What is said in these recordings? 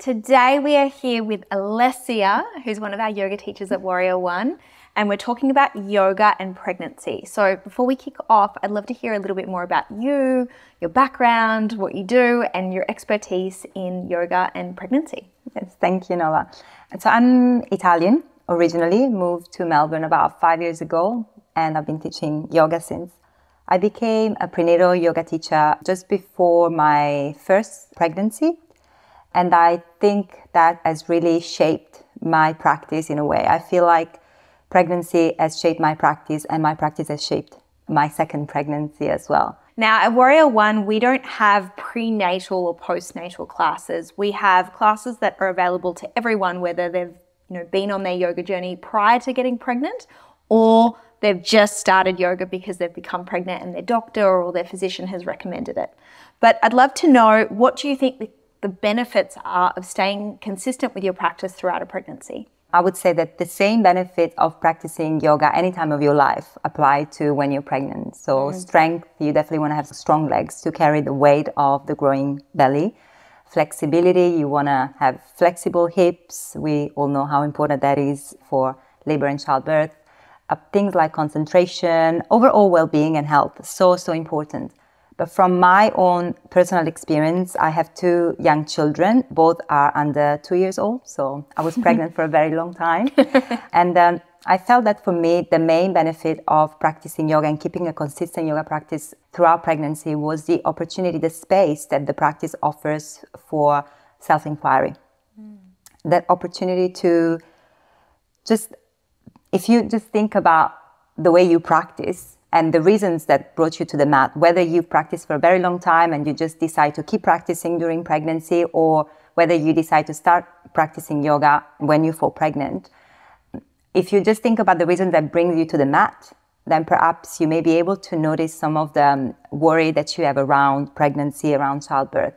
Today we are here with Alessia, who's one of our yoga teachers at Warrior One, and we're talking about yoga and pregnancy. So before we kick off, I'd love to hear a little bit more about you, your background, what you do, and your expertise in yoga and pregnancy. Yes, thank you, Nova. So I'm Italian, originally moved to Melbourne about 5 years ago, and I've been teaching yoga since. I became a prenatal yoga teacher just before my first pregnancy. And I think that has really shaped my practice in a way. I feel like pregnancy has shaped my practice and my practice has shaped my second pregnancy as well. Now at Warrior One, we don't have prenatal or postnatal classes. We have classes that are available to everyone, whether they've been on their yoga journey prior to getting pregnant or they've just started yoga because they've become pregnant and their doctor or their physician has recommended it. But I'd love to know, what do you think the benefits are of staying consistent with your practice throughout a pregnancy? I would say that the same benefits of practicing yoga any time of your life apply to when you're pregnant. So strength, you definitely want to have strong legs to carry the weight of the growing belly. Flexibility, you want to have flexible hips. We all know how important that is for labor and childbirth. Things like concentration, overall well-being and health, so important. But from my own personal experience, I have 2 young children. Both are under 2 years old. So I was pregnant for a very long time. And I felt that for me, the main benefit of practicing yoga and keeping a consistent yoga practice throughout pregnancy was the opportunity, the space that the practice offers for self-inquiry. That opportunity to if you just think about the way you practice, and the reasons that brought you to the mat, whether you've practiced for a very long time and you just decide to keep practicing during pregnancy, or whether you decide to start practicing yoga when you fall pregnant. If you just think about the reason that brings you to the mat, then perhaps you may be able to notice some of the worry that you have around pregnancy, around childbirth.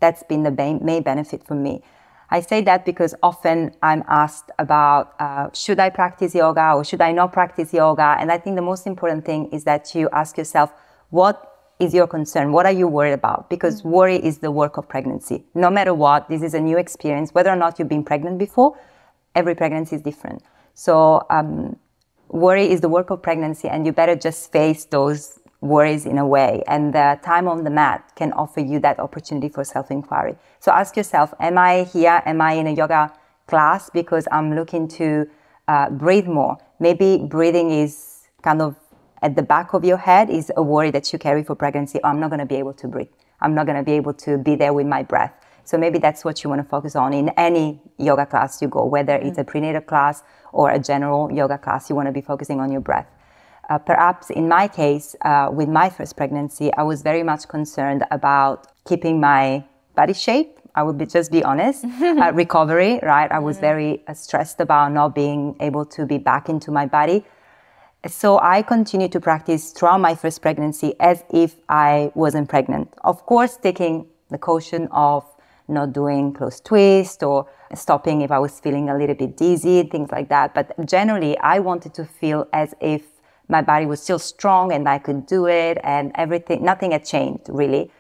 That's been the main benefit for me. I say that because often I'm asked about, should I practice yoga or should I not practice yoga? And I think the most important thing is that you ask yourself, what is your concern? What are you worried about? Because worry is the work of pregnancy. No matter what, this is a new experience. Whether or not you've been pregnant before, every pregnancy is different. So worry is the work of pregnancy, and you better just face those worries in a way, and the time on the mat can offer you that opportunity for self-inquiry. So ask yourself, am I here, am I in a yoga class because I'm looking to breathe more? Maybe breathing is kind of at the back of your head, is a worry that you carry for pregnancy. Oh, I'm not going to be able to breathe. I'm not going to be able to be there with my breath. So maybe that's what you want to focus on in any yoga class you go, whether it's a prenatal class or a general yoga class. You want to be focusing on your breath. Perhaps in my case, with my first pregnancy, I was very much concerned about keeping my body shape. I would just be honest. Recovery, right? I was very stressed about not being able to be back into my body. So I continued to practice throughout my first pregnancy as if I wasn't pregnant. Of course, taking the caution of not doing close twist or stopping if I was feeling a little bit dizzy, things like that. But generally, I wanted to feel as if my body was still strong and I could do it, and everything, nothing had changed really.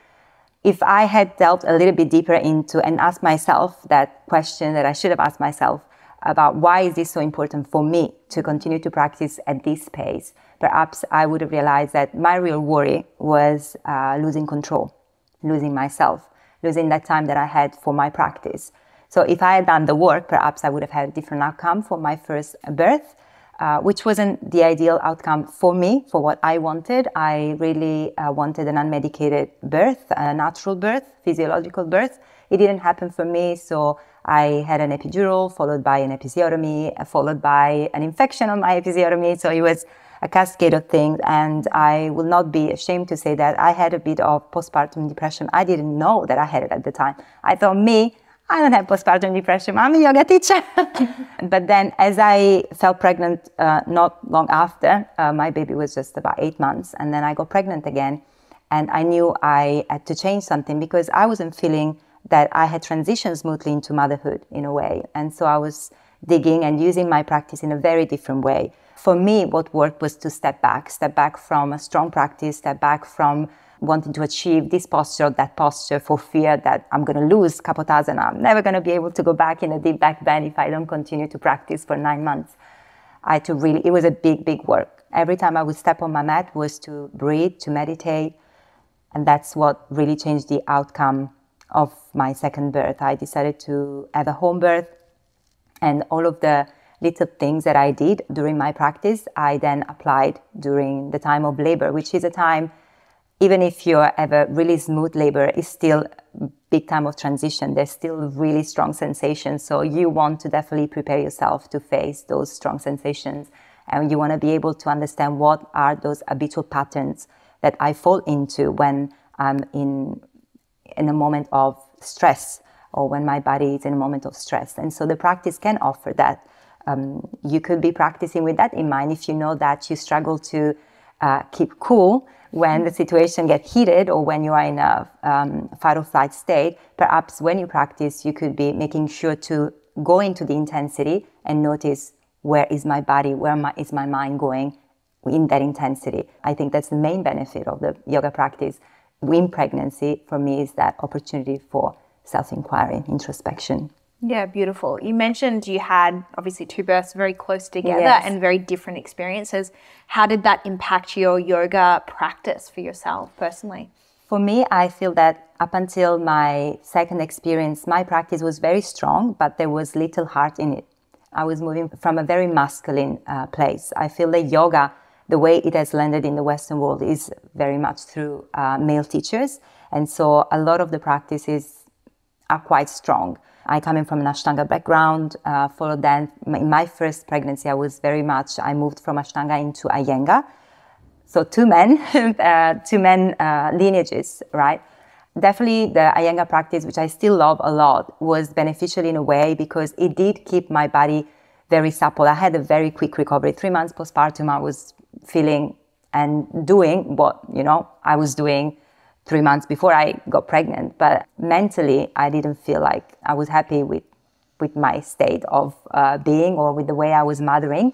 If I had delved a little bit deeper into and asked myself that question that I should have asked myself about why is this so important for me to continue to practice at this pace, perhaps I would have realized that my real worry was losing control, losing myself, losing that time that I had for my practice. So if I had done the work, perhaps I would have had a different outcome for my first birth. Which wasn't the ideal outcome for me, for what I wanted. I really wanted an unmedicated birth, a natural birth, physiological birth. It didn't happen for me, so I had an epidural, followed by an episiotomy, followed by an infection on my episiotomy. So it was a cascade of things, and I will not be ashamed to say that I had a bit of postpartum depression. I didn't know that I had it at the time. I thought, I don't have postpartum depression. I'm a yoga teacher. But then as I fell pregnant not long after, my baby was just about 8 months. And then I got pregnant again. And I knew I had to change something because I wasn't feeling that I had transitioned smoothly into motherhood in a way. And so I was digging and using my practice in a very different way. For me, what worked was to step back from a strong practice, step back from wanting to achieve this posture or that posture for fear that I'm going to lose capotage and I'm never going to be able to go back in a deep back bend if I don't continue to practice for 9 months. It was a big, big work. Every time I would step on my mat was to breathe, to meditate. And that's what really changed the outcome of my second birth. I decided to have a home birth, and all of the little things that I did during my practice, I then applied during the time of labor, which is a time, even if you have a really smooth labor, it's still a big time of transition. There's still really strong sensations. So you want to definitely prepare yourself to face those strong sensations. And you want to be able to understand what are those habitual patterns that I fall into when I'm in a moment of stress, or when my body is in a moment of stress. And so the practice can offer that. You could be practicing with that in mind. If you know that you struggle to keep cool when the situation gets heated, or when you are in a fight or flight state, perhaps when you practice, you could be making sure to go into the intensity and notice, where is my body, is my mind going in that intensity. I think that's the main benefit of the yoga practice in pregnancy for me, is that opportunity for self-inquiry, introspection. Yeah, beautiful. You mentioned you had obviously 2 births very close together, Yes. and very different experiences. How did that impact your yoga practice for yourself personally? For me, I feel that up until my second experience, my practice was very strong, but there was little heart in it. I was moving from a very masculine place. I feel that yoga, the way it has landed in the Western world, is very much through male teachers. And so a lot of the practices are quite strong. I come in from an Ashtanga background, followed then, in my first pregnancy, I moved from Ashtanga into Iyengar. So two men lineages, right? Definitely the Iyengar practice, which I still love a lot, was beneficial in a way because it did keep my body very supple. I had a very quick recovery. 3 months postpartum, I was feeling and doing what, I was doing 3 months before I got pregnant. But mentally, I didn't feel like I was happy with my state of being, or with the way I was mothering.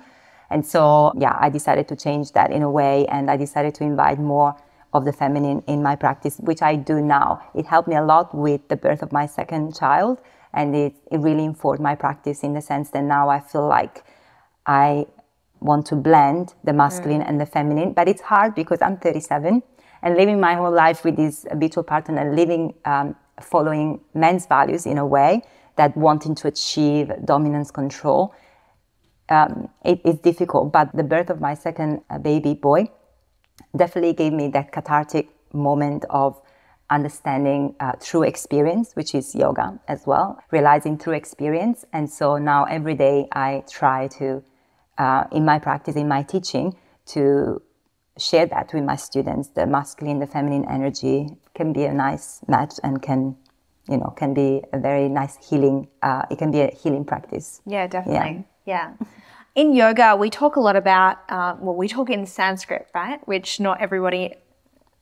And so, I decided to change that in a way, and I decided to invite more of the feminine in my practice, which I do now. It helped me a lot with the birth of my second child, and it really informed my practice in the sense that now I feel like I want to blend the masculine and the feminine. But it's hard because I'm 37 and living my whole life with this habitual pattern and living, following men's values in a way, that wanting to achieve dominance, control. It's difficult, but the birth of my second baby boy definitely gave me that cathartic moment of understanding through experience, which is yoga as well, realizing through experience. And so now every day I try to, in my practice, in my teaching, to share that with my students. The masculine, the feminine energy can be a nice match, and can be a very nice healing. It can be a healing practice. Yeah, definitely. Yeah. In yoga, we talk a lot about, we talk in Sanskrit, right? Which not everybody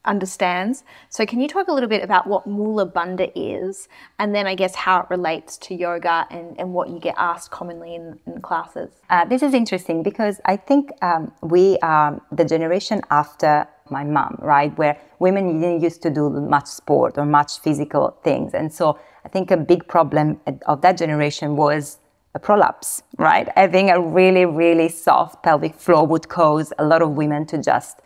understands. So can you talk a little bit about what Mula Bandha is, and then I guess how it relates to yoga and what you get asked commonly in classes? This is interesting because I think we are the generation after my mom, right? Where women didn't used to do much sport or much physical things. And so I think a big problem of that generation was a prolapse, right? Having a really, really soft pelvic floor would cause a lot of women to just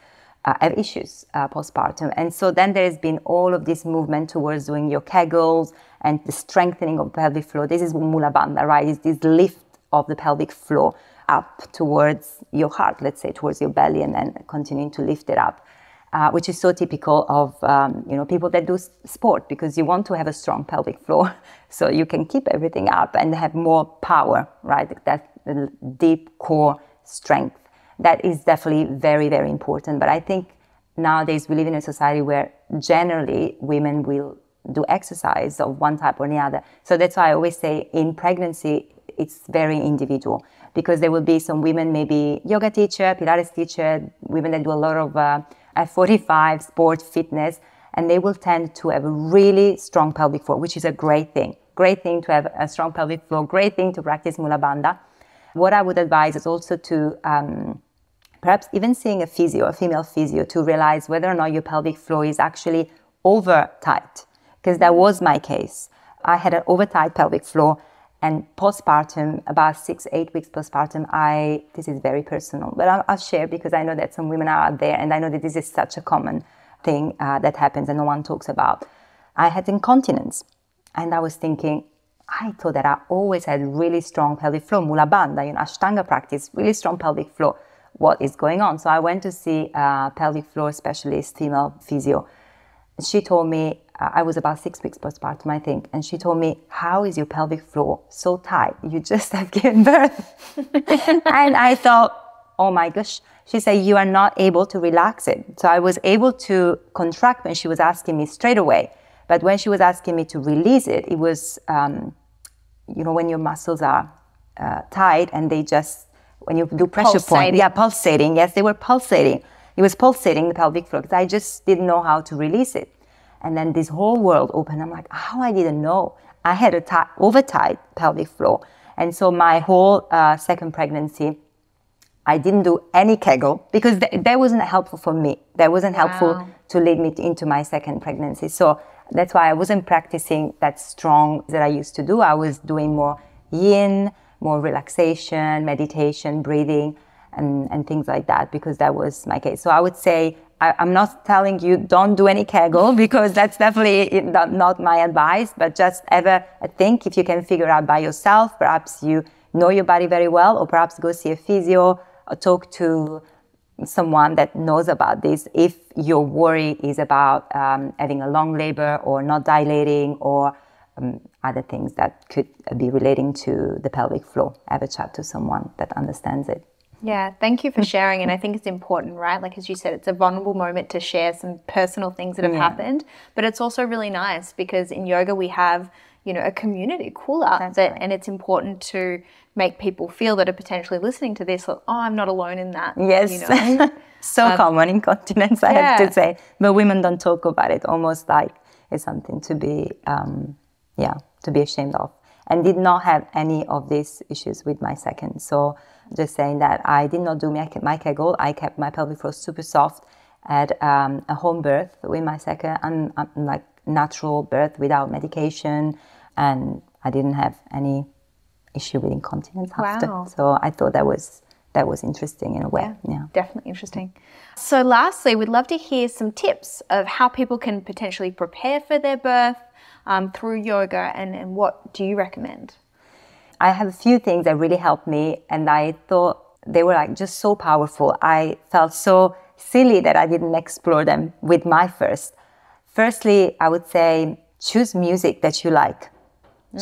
have issues postpartum. And so then there's been all of this movement towards doing your Kegels and the strengthening of the pelvic floor. This is Mula Bandha, right? It's this lift of the pelvic floor up towards your heart, let's say, towards your belly, and then continuing to lift it up, which is so typical of people that do sport, because you want to have a strong pelvic floor so you can keep everything up and have more power, right? That deep core strength. That is definitely very, very important. But I think nowadays we live in a society where generally women will do exercise of one type or the other. So that's why I always say in pregnancy, it's very individual, because there will be some women, maybe yoga teacher, Pilates teacher, women that do a lot of F45, sport, fitness, and they will tend to have a really strong pelvic floor, which is a great thing. Great thing to have a strong pelvic floor, great thing to practice Mula Bandha. What I would advise is also to perhaps even seeing a physio, a female physio, to realize whether or not your pelvic floor is actually over tight. Because that was my case. I had an over tight pelvic floor, and postpartum, about 6-8 weeks postpartum, this is very personal, but I'll share because I know that some women are out there, and I know that this is such a common thing that happens and no one talks about. I had incontinence, and I was thinking, I thought that I always had really strong pelvic floor, mula bandha, Ashtanga practice, really strong pelvic floor. What is going on? So I went to see a pelvic floor specialist, female physio. She told me, I was about 6 weeks postpartum, I think, and she told me, how is your pelvic floor so tight? You just have given birth. And I thought, oh my gosh. She said, you are not able to relax it. So I was able to contract when she was asking me straight away. But when she was asking me to release it, it was, when your muscles are tight and they just, when you do pressure point, pulsating. Yes, they were pulsating. It was pulsating the pelvic floor because I just didn't know how to release it. And then this whole world opened. I'm like, how I didn't know. I had a over tight pelvic floor. And so my whole second pregnancy, I didn't do any Kegel because that wasn't helpful for me. That wasn't helpful to lead me into my second pregnancy. So that's why I wasn't practicing that strong that I used to do. I was doing more yin, more relaxation, meditation, breathing, and things like that, because that was my case. So I would say, I'm not telling you don't do any Kegel, because that's definitely not my advice, but just ever think if you can figure out by yourself, perhaps you know your body very well, or perhaps go see a physio or talk to someone that knows about this if your worry is about having a long labor or not dilating or other things that could be relating to the pelvic floor. Have a chat to someone that understands it. Yeah, thank you for sharing. And I think it's important, right? Like, as you said, it's a vulnerable moment to share some personal things that have happened, but it's also really nice because in yoga we have, a community, and it's important to make people feel that are potentially listening to this, like, oh, I'm not alone in that. Yes. So common, incontinence, I have to say. But women don't talk about it, almost like it's something to be, to be ashamed of. And did not have any of these issues with my second. So just saying that I did not do my Kegel. I kept my pelvic floor super soft. Had a home birth with my second, like natural birth without medication. And I didn't have any issue with incontinence after. So I thought that was interesting in a way. Yeah, definitely interesting. So lastly, we'd love to hear some tips of how people can potentially prepare for their birth through yoga, and what do you recommend? I have a few things that really helped me, and I thought they were like just so powerful. I felt so silly that I didn't explore them with my first. Firstly, I would say choose music that you like.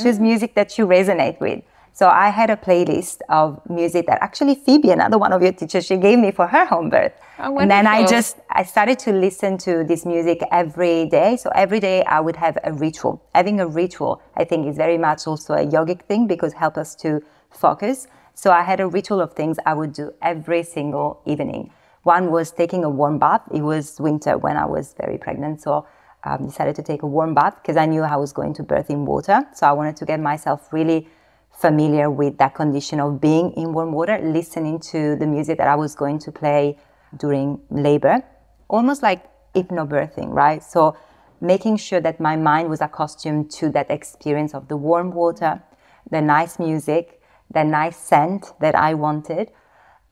Choose music that you resonate with. So I had a playlist of music that actually Phoebe, another one of your teachers, she gave me for her home birth. Oh, and then I started to listen to this music every day. So every day I would have a ritual. Having a ritual, I think, is very much also a yogic thing because it helps us to focus. So I had a ritual of things I would do every single evening. One was taking a warm bath. It was winter when I was very pregnant. So I decided to take a warm bath because I knew I was going to birth in water. So I wanted to get myself really familiar with that condition of being in warm water, listening to the music that I was going to play during labor, almost like hypnobirthing, right? So making sure that my mind was accustomed to that experience of the warm water, the nice music, the nice scent that I wanted.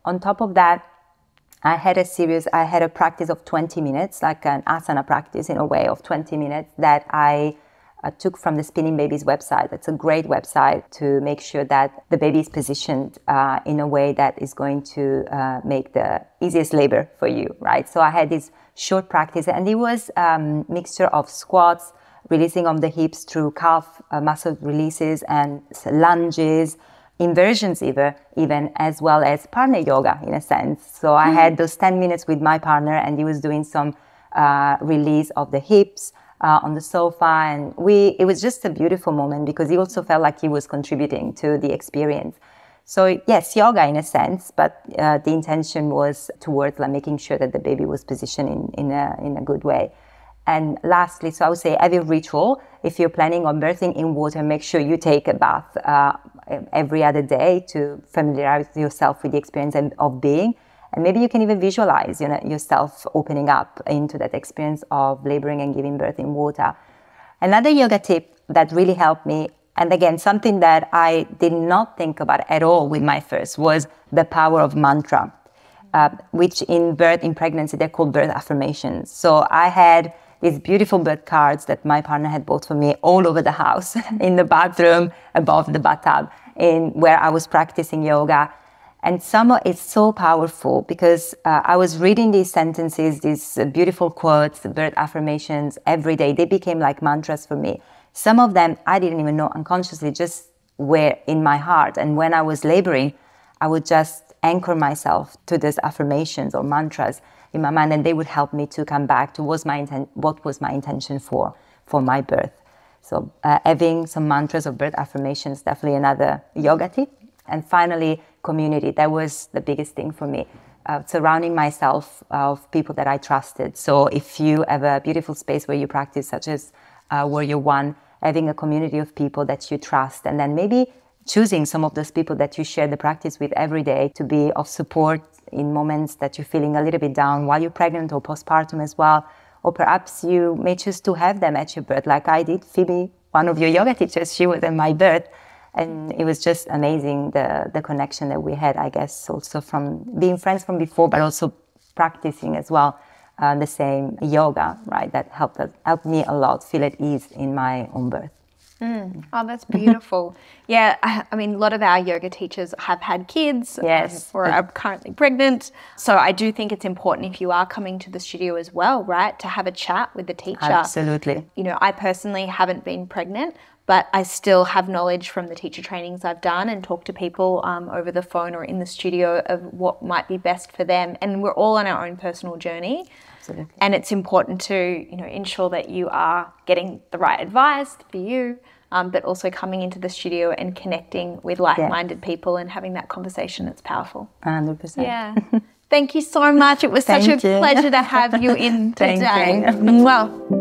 On top of that, I had a practice of 20 minutes, like an asana practice in a way of 20 minutes that I took from the Spinning Babies website. It's a great website to make sure that the baby is positioned in a way that is going to make the easiest labor for you, right? So I had this short practice, and it was a mixture of squats, releasing of the hips through calf muscle releases and lunges, inversions even, as well as partner yoga in a sense. So I had those 10 minutes with my partner, and he was doing some release of the hips, on the sofa, and it was just a beautiful moment because he also felt like he was contributing to the experience. So yes, yoga in a sense, but the intention was towards like making sure that the baby was positioned in a good way. And lastly, so I would say have a ritual. If you're planning on birthing in water, make sure you take a bath every other day to familiarize yourself with the experience of being. And maybe you can even visualize, yourself opening up into that experience of laboring and giving birth in water. Another yoga tip that really helped me, and again, something that I did not think about at all with my first, was the power of mantra, which in pregnancy, they're called birth affirmations. So I had these beautiful birth cards that my partner had bought for me all over the house, in the bathroom, above the bathtub, where I was practicing yoga. And it's so powerful because I was reading these sentences, these beautiful quotes, birth affirmations every day. They became like mantras for me. Some of them I didn't even know unconsciously, just were in my heart. And when I was laboring, I would just anchor myself to these affirmations or mantras in my mind, and they would help me to come back to what was my intention for my birth. So having some mantras or birth affirmations, definitely another yoga tip. And finally, community. That was the biggest thing for me. Surrounding myself of people that I trusted. So if you have a beautiful space where you practice, such as Warrior One, having a community of people that you trust, and then maybe choosing some of those people that you share the practice with every day to be of support in moments that you're feeling a little bit down while you're pregnant or postpartum as well. Or perhaps you may choose to have them at your birth, like I did. Phoebe, one of your yoga teachers, she was at my birth. And it was just amazing, the connection that we had, I guess, also from being friends from before, but also practicing as well the same yoga, right? That helped me a lot feel at ease in my own birth. Oh, that's beautiful. Yeah, I mean, a lot of our yoga teachers have had kids, yes, or are currently pregnant. So I do think it's important, if you are coming to the studio as well, right, to have a chat with the teacher. Absolutely. I personally haven't been pregnant, but I still have knowledge from the teacher trainings I've done and talk to people over the phone or in the studio of what might be best for them. And we're all on our own personal journey. Absolutely. And it's important to, ensure that you are getting the right advice for you, but also coming into the studio and connecting with like-minded people and having that conversation. It's powerful. 100%. Yeah. Thank you so much. It was such a pleasure to have you in today. Thank you. Well.